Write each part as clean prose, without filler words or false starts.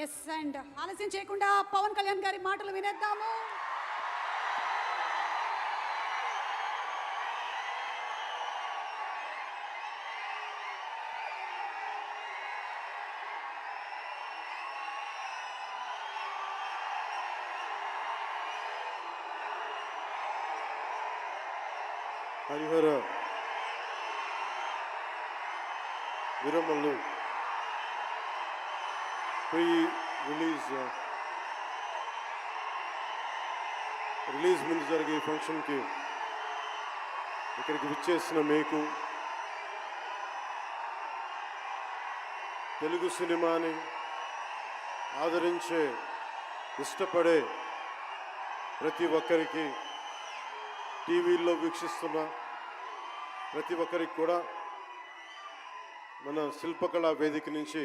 Yes and ఆలస్యం చేయకుండా పవన్ కళ్యాణ్ గారి మాటలు వినేద్దాము. హరిహర వీరమల్లు ప్రీ రిలీజ్ ముందు జరిగే ఫంక్షన్కి ఇక్కడికి విచ్చేసిన మీకు, తెలుగు సినిమాని ఆదరించే ఇష్టపడే ప్రతి ఒక్కరికి, టీవీల్లో వీక్షిస్తున్న ప్రతి ఒక్కరికి కూడా మన శిల్పకళా వేదిక నుంచి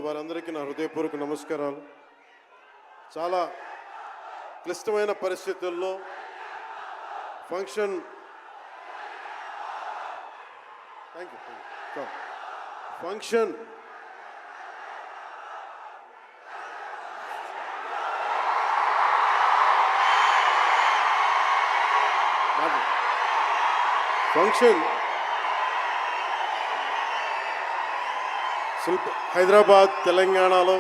వారందరికీ నా హృదయపూర్వక నమస్కారాలు. చాలా క్లిష్టమైన పరిస్థితుల్లో ఫంక్షన్ హైదరాబాద్ తెలంగాణలో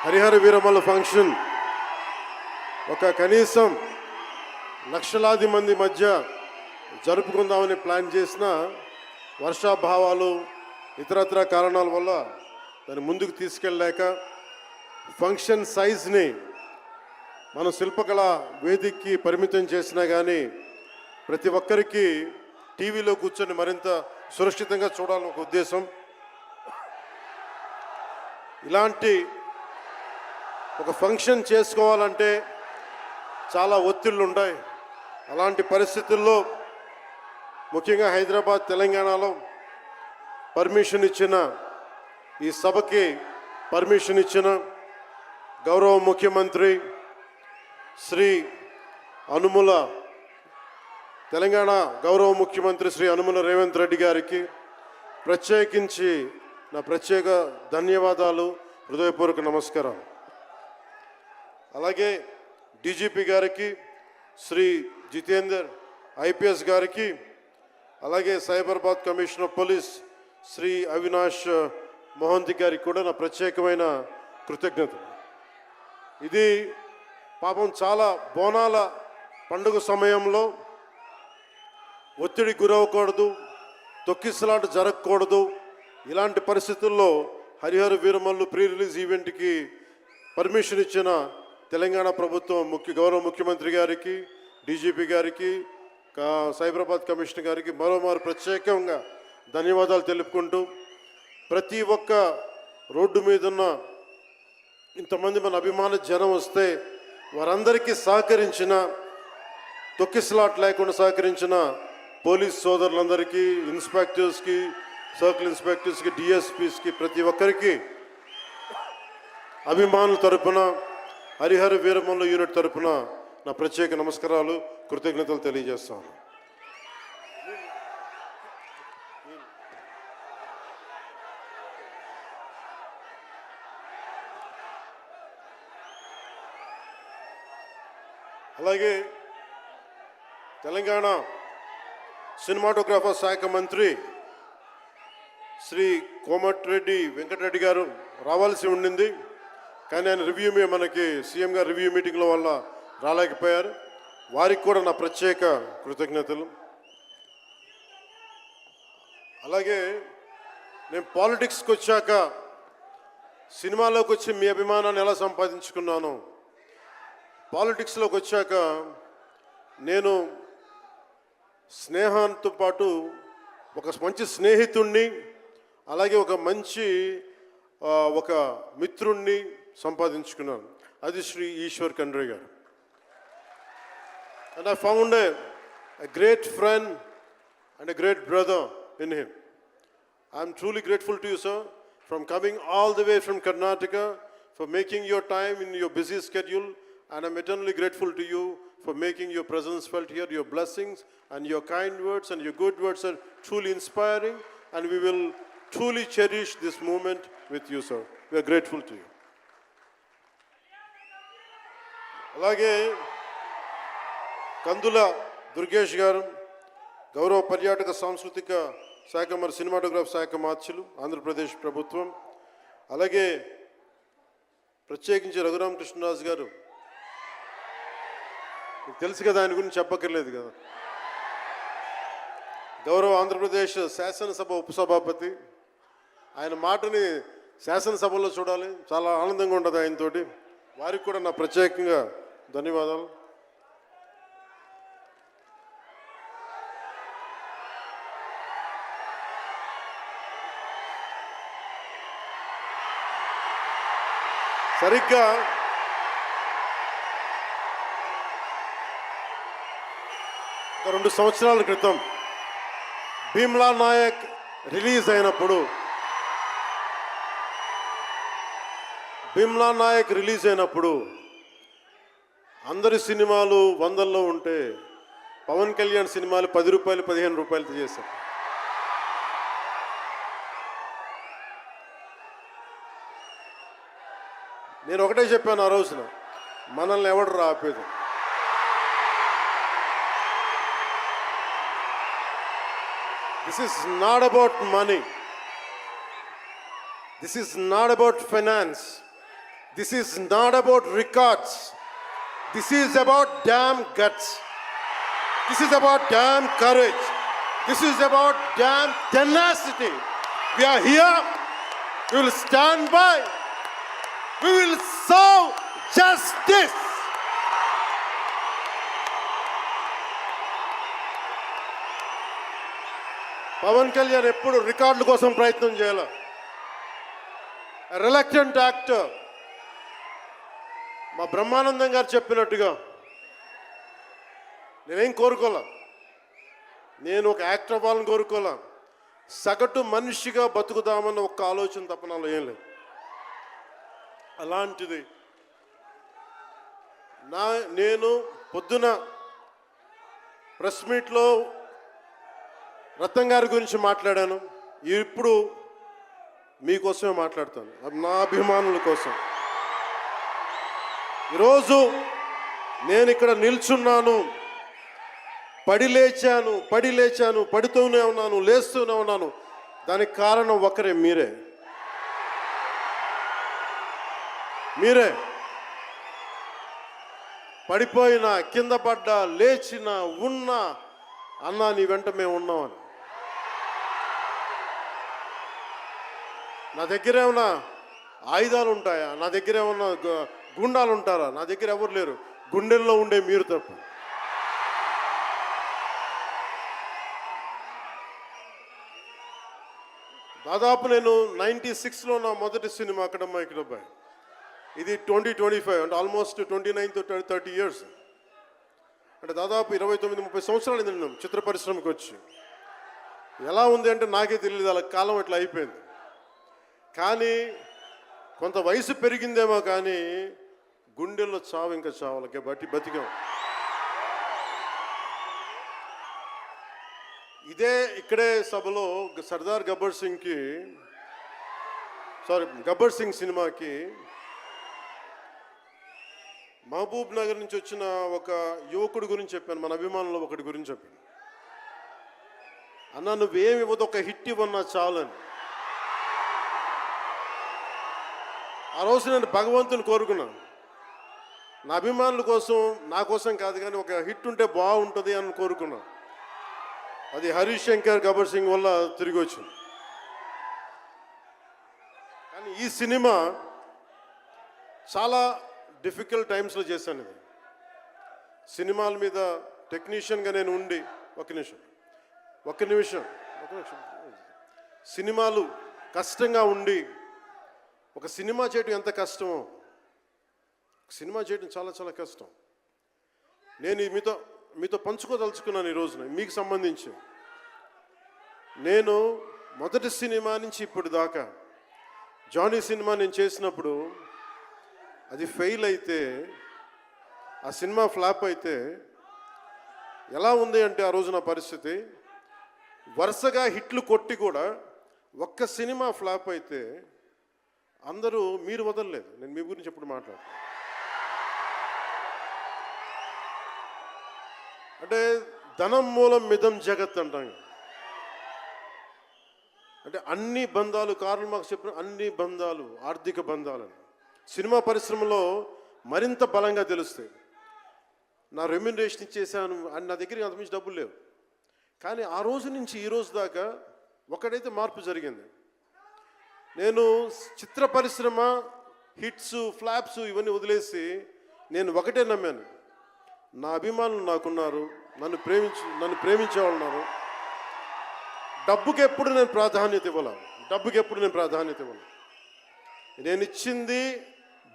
హరిహర వీరమల్లు ఫంక్షన్ ఒక కనీసం లక్షలాది మంది మధ్య జరుపుకుందామని ప్లాన్ చేసిన వర్షాభావాలు ఇతరత్ర కారణాల వల్ల దాన్ని ముందుకు తీసుకెళ్ళలేక ఫంక్షన్ సైజ్ని మనం శిల్పకళా వేదికకి పరిమితం చేసినా కానీ ప్రతి ఒక్కరికి టీవీలో కూర్చొని మరింత సురక్షితంగా చూడాలని ఒక ఉద్దేశం. ఇలాంటి ఒక ఫంక్షన్ చేసుకోవాలంటే చాలా ఒత్తిళ్ళు ఉంటాయి. అలాంటి పరిస్థితుల్లో ముఖ్యంగా హైదరాబాద్ తెలంగాణలో పర్మిషన్ ఇచ్చిన, ఈ సభకి పర్మిషన్ ఇచ్చిన గౌరవ ముఖ్యమంత్రి శ్రీ అనుముల తెలంగాణ గౌరవ ముఖ్యమంత్రి శ్రీ అనుముల రేవంత్ రెడ్డి గారికి ప్రత్యేకించి నా ప్రత్యేక ధన్యవాదాలు, హృదయపూర్వక నమస్కారాలు. అలాగే డీజీపీ గారికి, శ్రీ జితేందర్ ఐపీఎస్ గారికి, అలాగే సైబరాబాద్ కమిషనర్ పోలీస్ శ్రీ అవినాష్ మోహంతి గారికి కూడా నా ప్రత్యేకమైన కృతజ్ఞతలు. ఇది పాపం చాలా బోనాల పండుగ సమయంలో ఒత్తిడి గురవకూడదు, తొక్కిసలాట జరగకూడదు. ఇలాంటి పరిస్థితుల్లో హరిహర వీరమల్లు ప్రీ రిలీజ్ ఈవెంట్కి పర్మిషన్ ఇచ్చిన తెలంగాణ ప్రభుత్వం గౌరవ ముఖ్యమంత్రి గారికి, డీజీపీ గారికి, సైబరాబాద్ కమిషనర్ గారికి మరోమారు ప్రత్యేకంగా ధన్యవాదాలు తెలుపుకుంటూ, ప్రతి ఒక్క రోడ్డు మీద ఉన్న ఇంతమంది మన అభిమాన జనం వస్తే వారందరికీ సహకరించిన, తొక్కిసలాట్ లేకుండా సహకరించిన పోలీస్ సోదరులందరికీ, ఇన్స్పెక్టర్స్కి, సర్కిల్ ఇన్స్పెక్టర్స్కి, డిఎస్పీస్కి, ప్రతి ఒక్కరికి అభిమానుల తరపున, హరిహర వీరమల్లు యూనిట్ తరపున నా ప్రత్యేక నమస్కారాలు, కృతజ్ఞతలు తెలియజేస్తాను. అలాగే తెలంగాణ సినిమాటోగ్రాఫర్ శాఖ మంత్రి శ్రీ కోమటిరెడ్డి వెంకటరెడ్డి గారు రావాల్సి ఉండింది, కానీ ఆయన మనకి సీఎం గారు రివ్యూ మీటింగ్ల వల్ల రాలేకపోయారు. వారికి కూడా నా ప్రత్యేక కృతజ్ఞతలు. అలాగే నేను పాలిటిక్స్కి వచ్చాక సినిమాలోకి వచ్చి మీ అభిమానాన్ని ఎలా సంపాదించుకున్నాను, పాలిటిక్స్లోకి వచ్చాక నేను స్నేహంతో పాటు ఒక మంచి స్నేహితుణ్ణి, అలాగే ఒక మంచి ఒక మిత్రుణ్ణి సంపాదించుకున్నాను. అది శ్రీ ఈశ్వర్ ఖండ్రే గారు. And I found a great friend and a great brother in him. I am truly grateful to you, sir, from coming all the way from Karnataka, for making your time in your busy schedule, and I'm eternally grateful to you for making your presence felt here. Your blessings and your kind words and your good words are truly inspiring, and we will truly cherish this moment with you, sir. We are grateful to you. అలాగే కందుల దుర్గేష్ గారు గౌరవ పర్యాటక సాంస్కృతిక శాఖ మరి cinematograph శాఖ మార్చులు ఆంధ్రప్రదేశ్ ప్రభుత్వం. అలాగే ప్రత్యేకించి రఘురామకృష్ణరాజు గారు, మీకు తెలుసు కదా, ఆయన గురించి చెప్పక్కర్లేదు కదా. గౌరవ ఆంధ్రప్రదేశ్ శాసనసభ ఉపసభాపతి, ఆయన మాటని శాసనసభలో చూడాలి, చాలా ఆనందంగా ఉంటుంది ఆయనతోటి. వారికి కూడా నా ప్రత్యేకంగా ధన్యవాదాలు. సరిగ్గా ఒక 2 సంవత్సరాల క్రితం భీమ్లా నాయక్ రిలీజ్ అయినప్పుడు, అందరి సినిమాలు 100లో ఉంటే పవన్ కళ్యాణ్ సినిమాలు 10 రూపాయలు 15 రూపాయలతో చేశారు. నేను ఒకటే చెప్పాను ఆ రోజున, మనల్ని ఎవడు ఆపేది. This is not about money. This is not about finance. This is not about records. This is about damn guts. This is about damn courage. This is about damn tenacity. We are here. We will stand by. We will serve justice. Pawan Kalyan ఎప్పుడు రికార్డుల కోసం ప్రయత్నం చేయాల. Reluctant actor. మా బ్రహ్మానందం గారు చెప్పినట్టుగా నేనేం కోరుకోలే, నేను ఒక యాక్టర్ అవ్వాలని కోరుకోలే, సగటు మనిషిగా బతుకుదామన్న ఒక్క ఆలోచన తప్ప నాలో ఏం లేదు. అలాంటిది నేను పొద్దున ప్రెస్ మీట్లో రత్నం గారి గురించి మాట్లాడాను. ఇప్పుడు మీకోసమే మాట్లాడతాను, నా అభిమానుల కోసం. ఈరోజు నేను ఇక్కడ నిల్చున్నాను, పడి లేచాను, పడుతూనే ఉన్నాను, లేస్తూనే ఉన్నాను. దానికి కారణం ఒకరే, మీరే. పడిపోయినా, కింద పడ్డా, లేచినా, ఉన్నా, అన్నా నీ వెంట మేము ఉన్నామని. నా దగ్గర ఏమన్నా ఆయుధాలు ఉంటాయా? నా దగ్గర ఏమన్నా గుండాలు ఉంటారా? నా దగ్గర ఎవరు లేరు, గుండెల్లో ఉండే మీరు తప్ప. దాదాపు నేను 96లో నా మొదటి సినిమా అక్కడమ్మ ఇక్కడబ్బాయి. ఇది 2025 అంటే ఆల్మోస్ట్ 29 to 30 years. అంటే దాదాపు 29-30 సంవత్సరాలు నేను చిత్ర పరిశ్రమకి వచ్చి. ఎలా ఉంది అంటే నాకే తెలియదు, అలా కాలం ఇట్లా అయిపోయింది. కానీ కొంత వయసు పెరిగిందేమో కానీ గుండెల్లో చావు ఇంకా చావాలకే బతికాం. ఇక్కడే సభలో గబ్బర్ సింగ్ సినిమాకి మహబూబ్ నగర్ నుంచి వచ్చిన ఒక యువకుడి గురించి చెప్పాను, మన అభిమానులు ఒకటి గురించి చెప్పాను. అన్నా నువ్వేమి ఇవ్వదు, ఒక హిట్ ఇవ్వన్నా చాలని. ఆ రోజు నేను భగవంతుని కోరుకున్నాను, నా అభిమానుల కోసం, నా కోసం కాదు కానీ ఒక హిట్ ఉంటే బాగుంటుంది అని కోరుకున్నాను. అది హరీష్ శంకర్ గబ్బర్ సింగ్ వల్ల తిరిగి వచ్చింది. కానీ ఈ సినిమా చాలా డిఫికల్ట్ టైమ్స్లో చేశాను. ఇది సినిమాల మీద టెక్నీషియన్గా నేను ఉండి ఒక నిమిషం సినిమాలు కష్టంగా ఉండి, ఒక సినిమా చేయడం ఎంత కష్టమో, సినిమా చేయడం చాలా చాలా కష్టం. నేను మీతో పంచుకోదలుచుకున్నాను ఈ రోజున. మీకు సంబంధించి నేను మొదటి సినిమా నుంచి ఇప్పుడు దాకా జానీ సినిమా నేను చేసినప్పుడు అది ఫెయిల్ అయితే, ఆ సినిమా ఫ్లాప్ అయితే ఎలా ఉంది అంటే ఆ రోజు నా పరిస్థితి, వరుసగా హిట్లు కొట్టి కూడా ఒక్క సినిమా ఫ్లాప్ అయితే అందరూ మీరు వదలలేదు. నేను మీ గురించి ఎప్పుడు మాట్లాడతాను. అంటే ధనం మూలం మిదం జగత్ అంటాం. అంటే అన్ని బంధాలు, కార్ల్ మార్క్స్ చెప్పిన అన్ని బంధాలు ఆర్థిక బంధాలని సినిమా పరిశ్రమలో మరింత బలంగా తెలుస్తాయి. నా రెమ్యునరేషన్ ఇచ్చేసాను అని నా దగ్గర అంతమించి డబ్బులు లేవు. కానీ ఆ రోజు నుంచి ఈ రోజు దాకా ఒకటైతే మార్పు జరిగింది. నేను చిత్ర పరిశ్రమ హిట్స్ ఫ్లాప్స్ ఇవన్నీ వదిలేసి నేను ఒకటే నమ్మాను, నా అభిమానులు నాకున్నారు, నన్ను ప్రేమించే వాళ్ళు ఉన్నారు. డబ్బుకి ఎప్పుడు నేను ప్రాధాన్యత ఇవ్వను. నేను ఇచ్చింది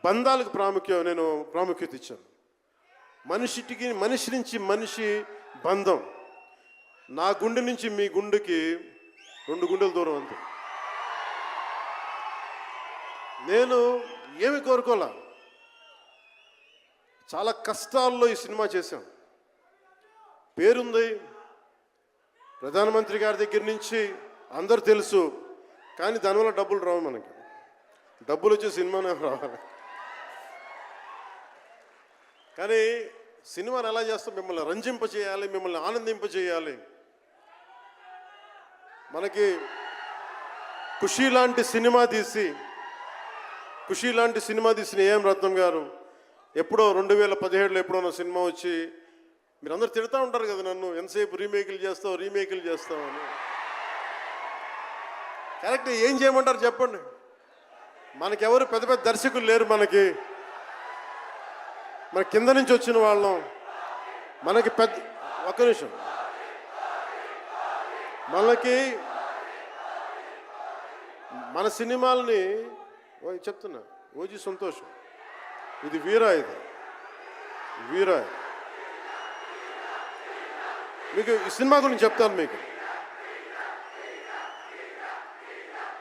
బంధాలకు ప్రాముఖ్యత ఇచ్చాను. మనిషి నుంచి మనిషి బంధం. నా గుండె నుంచి మీ గుండెకి 2 గుండెల దూరం అంతే. నేను ఏమి కోరుకోలే, చాలా కష్టాల్లో ఈ సినిమా చేశాం. పేరుంది, ప్రధానమంత్రి గారి దగ్గర నుంచి అందరు తెలుసు. కానీ దానివల్ల డబ్బులు రావు. మనకి డబ్బులు వచ్చే సినిమానే రావాలి. కానీ సినిమాని ఎలా చేస్తాం? మిమ్మల్ని రంజింపజేయాలి, మిమ్మల్ని ఆనందింపజేయాలి. మనకి ఖుషీ లాంటి సినిమా తీసిన ఏఎం రత్నం గారు ఎప్పుడో 2017లో ఎప్పుడో సినిమా వచ్చి మీరందరూ తిడతా ఉంటారు కదా నన్ను, ఎంతసేపు రీమేకులు చేస్తావు అని. కరెక్ట్, ఏం చేయమంటారు చెప్పండి? మనకెవరు పెద్ద పెద్ద దర్శకులు లేరు. మన కింద నుంచి వచ్చిన వాళ్ళం. మనకి ఒక్క నిమిషం, మన సినిమాలని చెప్తున్నా, ఓజీ సంతోషం, ఇది వీరా మీకు ఈ సినిమా గురించి చెప్తాను మీకు.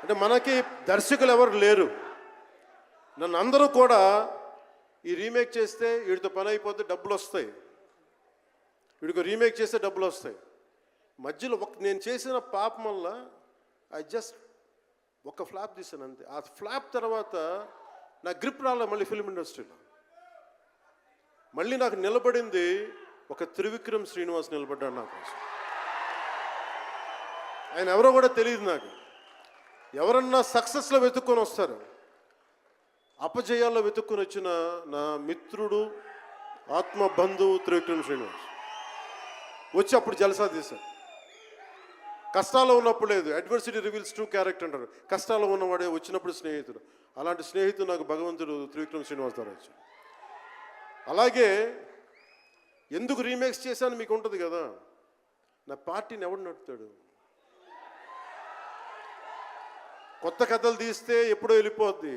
అంటే మనకి దర్శకులు ఎవరు లేరు. నన్ను అందరూ కూడా ఈ రీమేక్ చేస్తే వీడితో పని అయిపోతే డబ్బులు వస్తాయి, వీడికి రీమేక్ చేస్తే డబ్బులు వస్తాయి. మధ్యలో నేను చేసిన పాపం వల్ల ఒక ఫ్లాప్ తీసాను అంతే. ఆ ఫ్లాప్ తర్వాత నా గ్రిప్ రాలే మళ్ళీ ఫిల్మ్ ఇండస్ట్రీలో. మళ్ళీ నాకు నిలబడింది ఒక త్రివిక్రమ్ శ్రీనివాస్ నిలబడ్డాడు నా కోసం. ఆయన ఎవరో కూడా తెలియదు నాకు. ఎవరన్నా సక్సెస్లో వెతుక్కొని వస్తారు, అపజయాల్లో వెతుక్కొని వచ్చిన నా మిత్రుడు, ఆత్మ బంధువు త్రివిక్రమ్ శ్రీనివాస్ వచ్చి అప్పుడు జలసా తీశారు. కష్టాల్లో ఉన్నప్పుడు లేదు, అడ్వర్సిటీ రివీల్స్ ట్రూ క్యారెక్టర్ అంటారు. కష్టాల్లో ఉన్నవాడే వచ్చినప్పుడు స్నేహితుడు. అలాంటి స్నేహితుడు నాకు భగవంతుడు త్రివిక్రమ్ శ్రీనివాస్ ద్వారా వచ్చాడు. అలాగే ఎందుకు రీమేక్స్ చేశాను మీకు ఉంటుంది కదా. నా పార్టీని ఎవడు నడుపుతాడు? కొత్త కథలు తీస్తే ఎప్పుడో వెళ్ళిపోద్ది.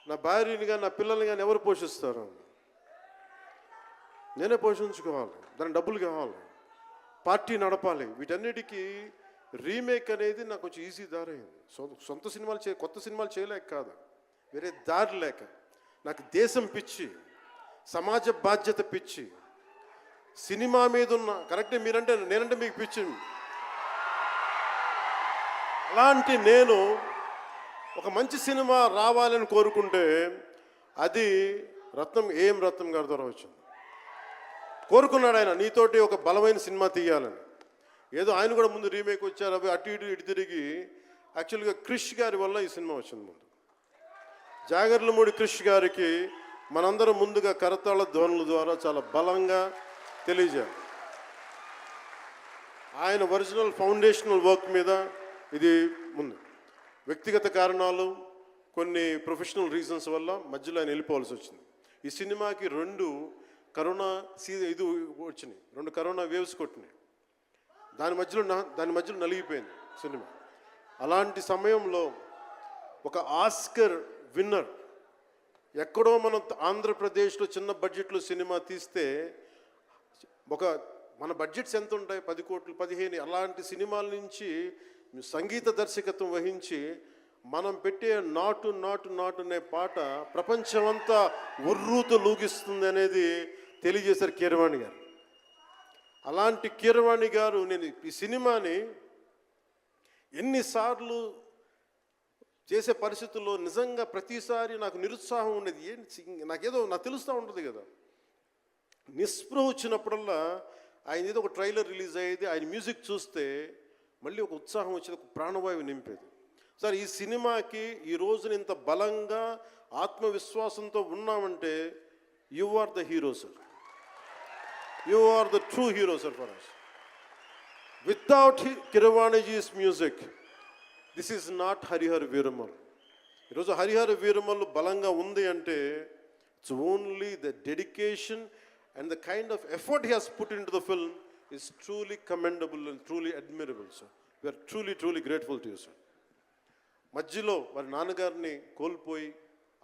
నా భార్యని కానీ నా పిల్లల్ని కానీ ఎవరు పోషిస్తారు? నేనే పోషించుకోవాలి, దానికి డబ్బులు కావాలి, పార్టీ నడపాలి. వీటన్నిటికీ రీమేక్ అనేది నాకు కొంచెం ఈజీ దారి అయింది. సొంత సినిమాలు కొత్త సినిమాలు చేయలేక కాదు, వేరే దారి లేక. నాకు దేశం పిచ్చి, సమాజ బాధ్యత పిచ్చి, సినిమా మీద ఉన్న కరెక్టే. నేనంటే మీకు పిచ్చి. అలాంటి నేను ఒక మంచి సినిమా రావాలని కోరుకుంటే అది ఏఎం రత్నం గారి ద్వారా వచ్చింది. కోరుకున్నాడు ఆయన, నీతోటి ఒక బలమైన సినిమా తీయాలని. ఏదో ఆయన కూడా ముందు రీమేక్ వచ్చారు, అవి అటు ఇటు తిరిగి యాక్చువల్గా క్రిష్ గారి వల్ల ఈ సినిమా వచ్చింది. ముందు జాగర్లమూడి క్రిష్ గారికి మనందరం ముందుగా కరతాళ ధ్వనుల ద్వారా చాలా బలంగా తెలియజేయాలి. ఆయన ఒరిజినల్ ఫౌండేషనల్ వర్క్ మీద ఇది ముందు. వ్యక్తిగత కారణాలు, కొన్ని ప్రొఫెషనల్ రీజన్స్ వల్ల మధ్యలో ఆయన వెళ్ళిపోవాల్సి వచ్చింది. ఈ సినిమాకి 2 కరోనా వచ్చినాయి, 2 కరోనా వేవ్స్ కొట్టినాయి. దాని మధ్యలో నలిగిపోయింది సినిమా. అలాంటి సమయంలో ఒక ఆస్కర్ విన్నర్ ఎక్కడో మనం ఆంధ్రప్రదేశ్లో చిన్న బడ్జెట్లో సినిమా తీస్తే మన బడ్జెట్స్ ఎంత ఉంటాయి? 10 కోట్లు 15. అలాంటి సినిమాల నుంచి సంగీత దర్శకత్వం వహించి మనం పెట్టే నాటు నాటు నాటు అనే పాట ప్రపంచమంతా ఉర్రూతో లూగిస్తుంది అనేది తెలియజేశారు కీరవాణి గారు. అలాంటి కీరవాణి గారు నేను ఈ సినిమాని ఎన్నిసార్లు చేసే పరిస్థితుల్లో నిజంగా ప్రతిసారి నాకు నిరుత్సాహం ఉండేది. నాకేదో నాకు తెలుస్తూ ఉంటుంది కదా, నిస్పృహ వచ్చినప్పుడల్లా ఆయన ఏదో ఒక ట్రైలర్ రిలీజ్ అయ్యేది, ఆయన మ్యూజిక్ చూస్తే మళ్ళీ ఒక ఉత్సాహం వచ్చేది, ఒక ప్రాణవాయువు నింపేది. సార్, ఈ సినిమాకి ఈ రోజున ఇంత బలంగా ఆత్మవిశ్వాసంతో ఉన్నామంటే you are the hero sir. You are the true hero sir for us. Without కిరవాణిజీస్ music this is not Harihara Veeramal. ఈరోజు హరిహర వీరమల్ బలంగా ఉంది అంటే it's only the dedication and the kind of effort he has put into the film is truly commendable and truly admirable, sir. We are truly grateful to you, sir. మధ్యలో వారి నాన్నగారిని కోల్పోయి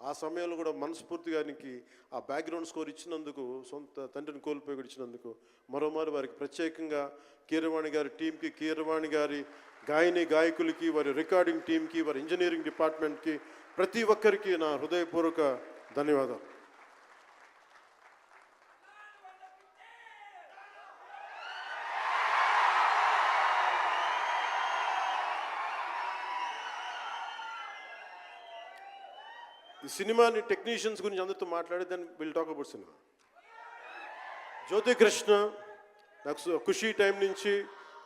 ఆ సమయంలో కూడా మనస్ఫూర్తిగా ఆయనకి ఆ బ్యాక్గ్రౌండ్ స్కోర్ ఇచ్చినందుకు, సొంత తండ్రిని కోల్పోయి కూడా ఇచ్చినందుకు మరోమారు వారికి ప్రత్యేకంగా కీరవాణి గారి టీంకి, కీరవాణి గారి గాయకులకి, వారి రికార్డింగ్ టీంకి, వారి ఇంజనీరింగ్ డిపార్ట్మెంట్కి, ప్రతి ఒక్కరికి నా హృదయపూర్వక ధన్యవాదాలు. ఈ సినిమాని టెక్నీషియన్స్ గురించి అందరితో మాట్లాడి then will talk about cinema. Jyothi Krishna నాకు ఖుషీ టైం నుంచి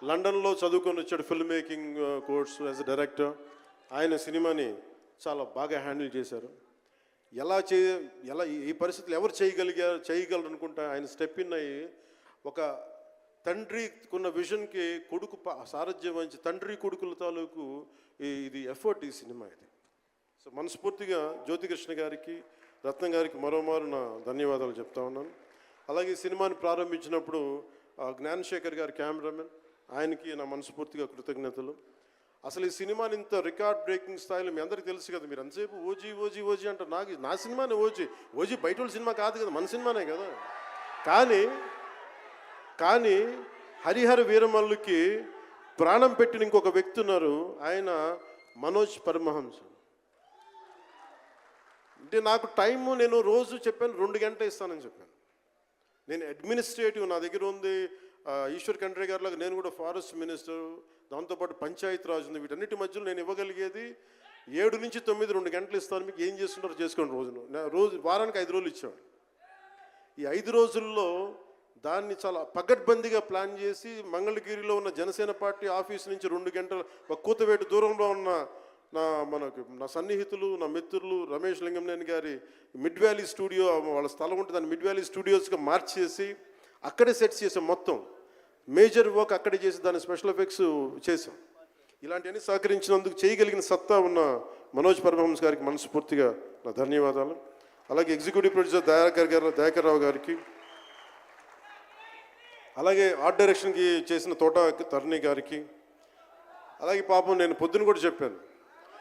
లండన్లో చదువుకొని వచ్చాడు, film making course as a director. ఆయన సినిమాని చాలా బాగా హ్యాండిల్ చేశారు. ఎలా ఈ పరిస్థితులు ఎవరు చేయగలరు అనుకుంటా ఆయన స్టెప్ ఇన్ అయ్యి ఒక తండ్రికున్న విజన్కి కొడుకు సారథ్యం వహించి తండ్రి కొడుకుల తాలూకు ఇది ఎఫర్ట్ ఈ సినిమా ఇది. సో మనస్ఫూర్తిగా జ్యోతికృష్ణ గారికి, రత్నం గారికి మరోమారు నా ధన్యవాదాలు చెప్తా ఉన్నాను. అలాగే ఈ సినిమాని ప్రారంభించినప్పుడు జ్ఞానశేఖర్ గారి కెమెరామెన్, ఆయనకి నా మనస్ఫూర్తిగా కృతజ్ఞతలు. అసలు ఈ సినిమాని ఇంత రికార్డ్ బ్రేకింగ్ స్థాయిలో మీ అందరికీ తెలుసు కదా, మీరు అంతసేపు ఓజీ అంటారు. నా సినిమానే ఓజీ బయట వాళ్ళ సినిమా కాదు కదా, మన సినిమానే కదా. కానీ హరిహర వీరమల్లుకి ప్రాణం పెట్టిన ఇంకొక వ్యక్తి ఉన్నారు, ఆయన మనోజ్ పరమహంస. అంటే నాకు టైము నేను రోజు చెప్పాను 2 గంటలు ఇస్తానని చెప్పాను. నేను అడ్మినిస్ట్రేటివ్ నా దగ్గర ఉంది, ఈశ్వర్ ఖండ్రే గారిలాగా నేను కూడా ఫారెస్ట్ మినిస్టర్, దాంతోపాటు పంచాయతీ రాజ్ ఉంది. వీటన్నిటి మధ్యలో నేను ఇవ్వగలిగేది 7 నుంచి 9 2 గంటలు ఇస్తాను. మీకు ఏం చేస్తుంటారో చేసుకోండి. వారానికి 5 రోజులు ఇచ్చాడు. ఈ 5 రోజుల్లో దాన్ని చాలా పగడ్బందీగా ప్లాన్ చేసి మంగళగిరిలో ఉన్న జనసేన పార్టీ ఆఫీస్ నుంచి 2 గంటల ఒక కూతవేటు దూరంలో ఉన్న నా సన్నిహితులు, నా మిత్రులు రమేష్ లింగంనేని గారి మిడ్ వ్యాలీ స్టూడియో, వాళ్ళ స్థలం ఉంటే దాన్ని మిడ్ వ్యాలీ స్టూడియోస్గా మార్చేసి అక్కడే సెట్స్ చేసాం. మొత్తం మేజర్ వర్క్ అక్కడే చేసి దాని స్పెషల్ ఎఫెక్ట్స్ చేసాం. ఇలాంటివన్నీ సహకరించినందుకు, చేయగలిగిన సత్తా ఉన్న మనోజ్ పరమహంస గారికి మనస్ఫూర్తిగా నా ధన్యవాదాలు. అలాగే ఎగ్జిక్యూటివ్ ప్రొడ్యూసర్ దయాకర్ రావు గారికి, అలాగే ఆర్ట్ డైరెక్షన్కి చేసిన తోట తరుణి గారికి, అలాగే పాపం నేను పొద్దున కూడా చెప్పాను,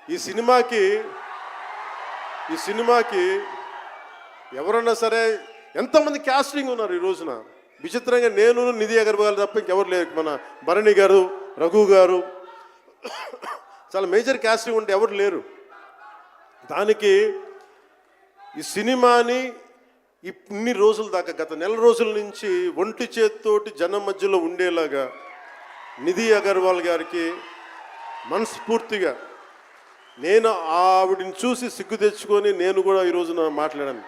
ఈ సినిమాకి ఎవరన్నా సరే ఎంతమంది క్యాస్టింగ్ ఉన్నారు ఈ రోజున. విచిత్రంగా నేను, నిధి అగర్వాల్ తప్ప ఇంకెవరు లేరు. మన భరణి గారు, రఘు గారు, చాలా మేజర్ క్యాస్టింగ్ ఉంటే ఎవరు లేరు. దానికి ఈ సినిమాని ఇన్ని రోజుల దాకా, గత నెల రోజుల నుంచి ఒంటి చేత్తోటి జనం మధ్యలో ఉండేలాగా నిధి అగర్వాల్ గారికి మనస్ఫూర్తిగా నేను ఆవిడని చూసి సిగ్గు తెచ్చుకొని నేను కూడా ఈ రోజున మాట్లాడాను.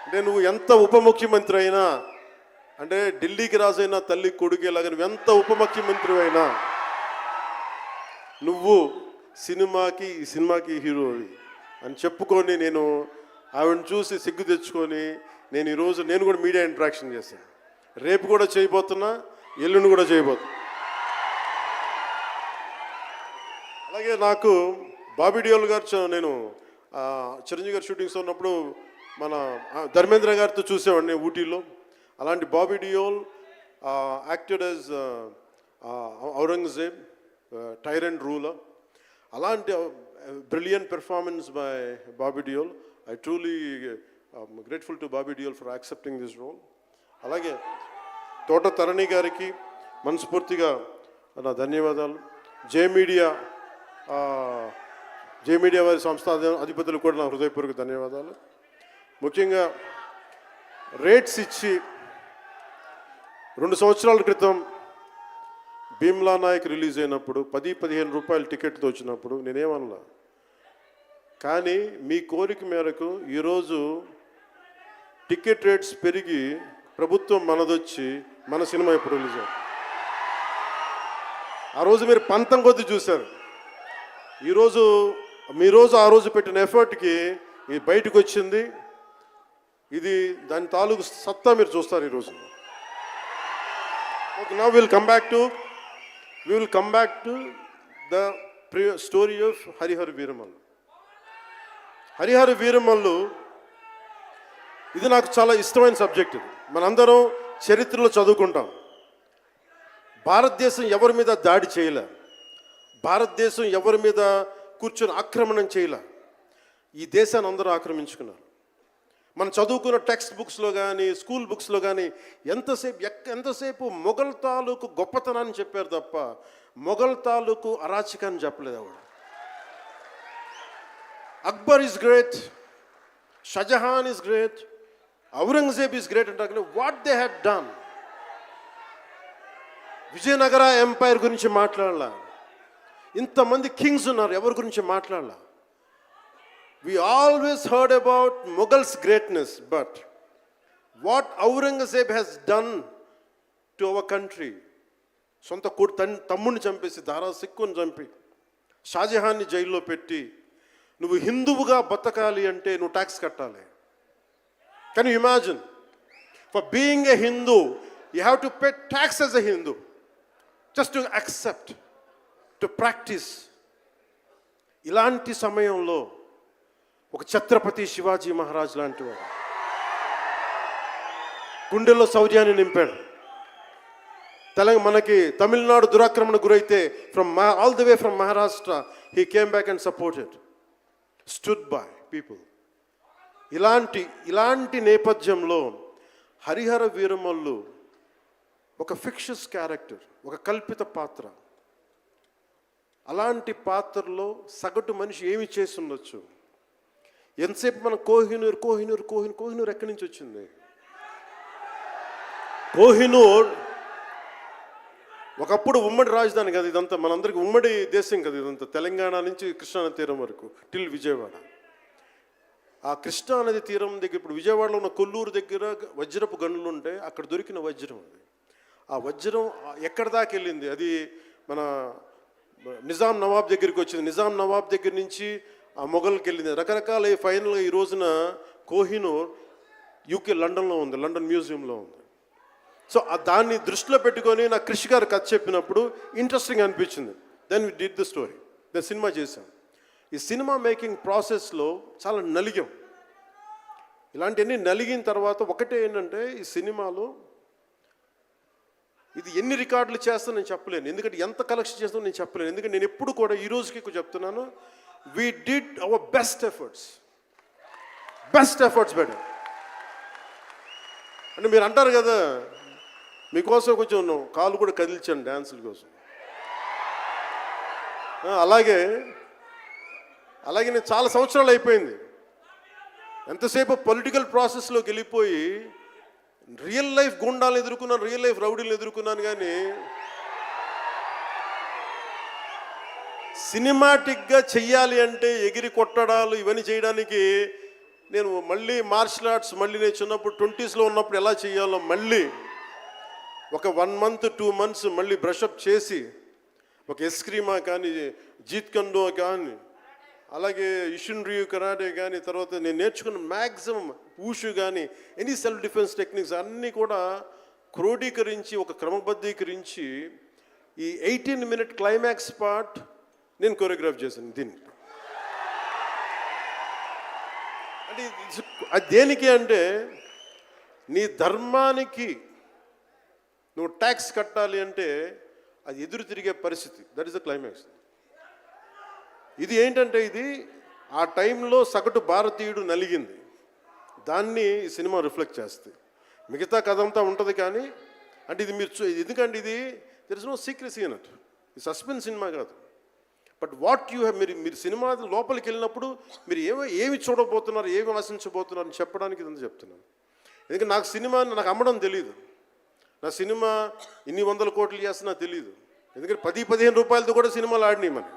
అంటే నువ్వు ఎంత ఉప ముఖ్యమంత్రి అయినా, అంటే ఢిల్లీకి రాజైనా తల్లి కొడుకేలాగా నువ్వు ఎంత ఉప ముఖ్యమంత్రి అయినా నువ్వు ఈ సినిమాకి హీరో అని చెప్పుకొని నేను ఆవిడని చూసి సిగ్గు తెచ్చుకొని నేను కూడా మీడియా ఇంటరాక్షన్ చేశాను. రేపు కూడా చేయబోతున్నా, ఎల్లుండి కూడా చేయబోతున్నా. అలాగే నాకు బాబీ డియోల్ గారు, నేను చిరంజీవి గారి షూటింగ్స్ ఉన్నప్పుడు మన ధర్మేంద్ర గారితో చూసేవాడిని ఊటీలో. అలాంటి Bobby Deol acted as Aurangzeb, tyrant ruler. అలాంటి brilliant performance by Bobby Deol. I truly grateful to Bobby Deol for accepting this role. అలాగే తోట తరణి గారికి మనస్ఫూర్తిగా నా ధన్యవాదాలు. జే మీడియా వారి సంస్థ అధిపతులు కూడా నా హృదయపూర్వక ధన్యవాదాలు. ముఖ్యంగా రేట్స్ ఇచ్చి 2 సంవత్సరాల క్రితం భీమ్లా నాయక్ రిలీజ్ అయినప్పుడు 10-15 రూపాయలు టికెట్తో వచ్చినప్పుడు నేనేమనలా. కానీ మీ కోరిక మేరకు ఈరోజు టికెట్ రేట్స్ పెరిగి ప్రభుత్వం మనదొచ్చి మన సినిమా ఇప్పుడు రిలీజ్ అయ్యింది. ఆ రోజు మీరు పంతం కొద్ది చూశారు. ఈరోజు ఆ రోజు పెట్టిన ఎఫర్ట్కి ఇది బయటకు వచ్చింది. ఇది దాని తాలూకు సత్తా మీరు చూస్తారు ఈరోజు. Okay, now will come back to the story of Harihara Veeramallu. Harihara Veeramallu ఇది నాకు చాలా ఇష్టమైన సబ్జెక్ట్. ఇది మనందరం చరిత్రలో చదువుకుంటాం. భారతదేశం ఎవరి మీద దాడి చేయలే, భారతదేశం ఎవరి మీద కూర్చొని ఆక్రమణం చేయలే. ఈ దేశాన్ని అందరూ ఆక్రమించుకున్నారు. మనం చదువుకున్న టెక్స్ట్ బుక్స్లో కానీ స్కూల్ బుక్స్లో కానీ ఎంతసేపు మొఘల్ తాలూకు గొప్పతనాన్ని చెప్పారు తప్ప మొఘల్ తాలూకు అరాచకాన్ని చెప్పలేదు ఆవిడ. Akbar is great, Shahjahan is great, Aurangzeb is great అంటారు. What they had done. Vijayanagara empire గురించి మాట్లాడాల. ఇంతమంది కింగ్స్ ఉన్నారు, ఎవరి గురించి మాట్లాడాల. We always heard about Mughals' greatness, but what Aurangzeb has done to our country, సొంత తమ్ముడిని చంపేసి దారా సిక్కుని చంపి షాజహాన్ని జైల్లో పెట్టి నువ్వు హిందువుగా బతకాలి అంటే నువ్వు ట్యాక్స్ కట్టాలి. Can you imagine? For being a Hindu you have to pay tax as a Hindu, just to accept, to practice. ఇలాంటి సమయంలో ఒక ఛత్రపతి శివాజీ మహారాజ్ లాంటి వాడు గుండెల్లో శౌర్యాన్ని నింపాడు. మనకి తమిళనాడు దురాక్రమణ గురైతే all the way from Maharashtra he came back and supported, stood by people. ఇలాంటి నేపథ్యంలో హరిహర వీరమల్లు ఒక ఫిక్షస్ క్యారెక్టర్, ఒక కల్పిత పాత్ర. అలాంటి పాత్రలో సగటు మనిషి ఏమి చేసి ఉండొచ్చు? ఎంతసేపు మనం కోహినూర్ ఎక్కడి నుంచి వచ్చింది? కోహినూర్ ఒకప్పుడు ఉమ్మడి రాజధాని కదా ఇదంతా, మనందరికీ ఉమ్మడి దేశం కదా ఇదంతా, తెలంగాణ నుంచి కృష్ణానది తీరం వరకు టిల్ విజయవాడ. ఆ కృష్ణానది తీరం దగ్గర ఇప్పుడు విజయవాడలో ఉన్న కొల్లూరు దగ్గర వజ్రపు గనులు ఉంటే అక్కడ దొరికిన వజ్రం అది. ఆ వజ్రం ఎక్కడి దాకా వెళ్ళింది? అది మన నిజాం నవాబ్ దగ్గరికి వచ్చింది. నిజాం నవాబ్ దగ్గర నుంచి ఆ మొఘల్కి వెళ్ళింది. రకరకాల ఫైనల్గా ఈ రోజున కోహినూర్ యూకే లండన్లో ఉంది, లండన్ మ్యూజియంలో ఉంది. సో దాన్ని దృష్టిలో పెట్టుకొని నాకు కృషి గారు కథ చెప్పినప్పుడు ఇంట్రెస్టింగ్ అనిపించింది. Then we did the story, then cinema చేశాం. ఈ సినిమా మేకింగ్ ప్రాసెస్లో చాలా నలిగాం. ఇలాంటివన్నీ నలిగిన తర్వాత ఒకటే ఏంటంటే ఈ సినిమాలో ఇది ఎన్ని రికార్డులు చేస్తా నేను చెప్పలేను, ఎందుకంటే ఎంత కలెక్షన్ చేస్తానో నేను చెప్పలేను. ఎందుకంటే నేను ఎప్పుడు కూడా ఈ రోజుకి చెప్తున్నాను, we did our best efforts better. అంటే మీరు అంటారు కదా, మీకోసం కొంచెం కాలు కూడా కదిల్చాను డ్యాన్సుల కోసం. అలాగే నేను చాలా సంవత్సరాలు అయిపోయింది ఎంతసేపు పొలిటికల్ ప్రాసెస్లోకి వెళ్ళిపోయి రియల్ లైఫ్ గుండాలను ఎదుర్కొన్నాను, రియల్ లైఫ్ రౌడీలను ఎదుర్కొన్నాను. కానీ సినిమాటిక్గా చెయ్యాలి అంటే ఎగిరి కొట్టడాలు ఇవన్నీ చేయడానికి నేను మళ్ళీ మార్షల్ ఆర్ట్స్ నేను చిన్నప్పుడు 20s ఉన్నప్పుడు ఎలా చేయాలో మళ్ళీ ఒక 1 month 2 months మళ్ళీ బ్రషప్ చేసి ఒక ఎస్క్రీమా కానీ జీత్ కండో కానీ అలాగే ఇషున్రియు కరాటే కానీ తర్వాత నేను నేర్చుకున్న మ్యాక్సిమం ఊషు కానీ ఎనీ సెల్ఫ్ డిఫెన్స్ టెక్నిక్స్ అన్నీ కూడా క్రోడీకరించి ఒక క్రమబద్ధీకరించి ఈ 18-minute క్లైమాక్స్ పార్ట్ నేను కొరియోగ్రాఫ్ చేశాను. దీన్ని అంటే అది దేనికి అంటే నీ ధర్మానికి నువ్వు ట్యాక్స్ కట్టాలి అంటే అది ఎదురు తిరిగే పరిస్థితి. That is the climax. ఇది ఏంటంటే ఇది ఆ టైంలో సగటు భారతీయుడు నలిగింది, దాన్ని ఈ సినిమా రిఫ్లెక్ట్ చేస్తుంది. మిగతా కథ అంతా ఉంటుంది కానీ అంటే ఇది మీరు ఎందుకంటే ఇది దెర్ ఇస్ నో సీక్రెసీ అన్నట్టు, ఇది సస్పెన్స్ సినిమా కాదు. బట్ వాట్ యూ హ్యావ్ మీరు సినిమా లోపలికి వెళ్ళినప్పుడు మీరు ఏమి చూడబోతున్నారు, ఏమి ఆశించబోతున్నారు అని చెప్పడానికి ఇదంతా చెప్తున్నాను. ఎందుకంటే నాకు అమ్మడం తెలియదు. నా సినిమా ఇన్ని 100 కోట్లు చేస్తున్నా తెలియదు. ఎందుకంటే 10-15 రూపాయలతో కూడా సినిమాలు ఆడినాయి మనం.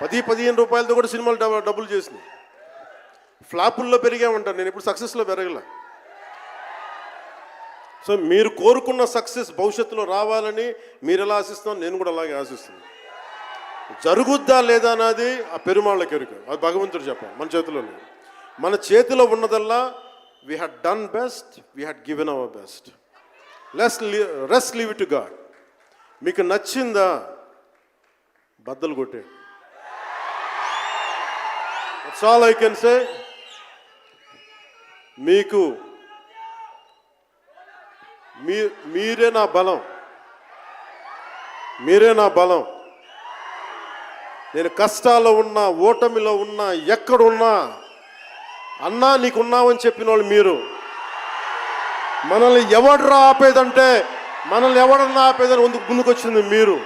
10-15 రూపాయలతో కూడా సినిమాలు డబ్బులు చేసినాయి. ఫ్లాపుల్లో పెరిగామంటాను, నేను ఇప్పుడు సక్సెస్లో పెరగల. సో మీరు కోరుకున్న సక్సెస్ భవిష్యత్తులో రావాలని మీరు ఎలా ఆశిస్తున్నాను, నేను కూడా అలాగే ఆశిస్తున్నాను. జరుగుద్దా లేదా అన్నది ఆ పెరుమాళ్ళకి ఎరుక, అది భగవంతుడు చెప్పాలి, మన చేతిలో లేదు. మన చేతిలో ఉన్నదల్లా we had done best, we had given our best. Rest leave it to god. మీకు నచ్చిందా బద్దలు కొట్టేయండి. That's all I can say. మీకు మీరే నా బలం, మీరే నా బలం. నేను కష్టాల్లో ఉన్నా, ఓటమిలో ఉన్నా, ఎక్కడున్నా అన్నా నీకున్నావని చెప్పిన వాళ్ళు మీరు. మనల్ని ఎవడరా ఆపేదంటే, మనల్ని ఎవడన్నా ఆపేదని ముందుకొచ్చింది మీరు.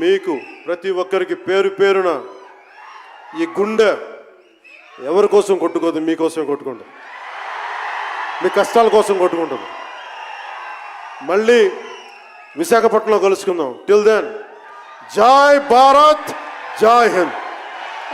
మీకు ప్రతి ఒక్కరికి పేరు పేరున ఈ గుండె ఎవరి కోసం కొట్టుకోదు, మీకోసం కొట్టుకుంటుంది, మీ కష్టాల కోసం కొట్టుకుంటుంది. మళ్ళీ విశాఖపట్నంలో కలుసుకుందాం. టిల్ దెన్, జై భారత్, జై హింద్.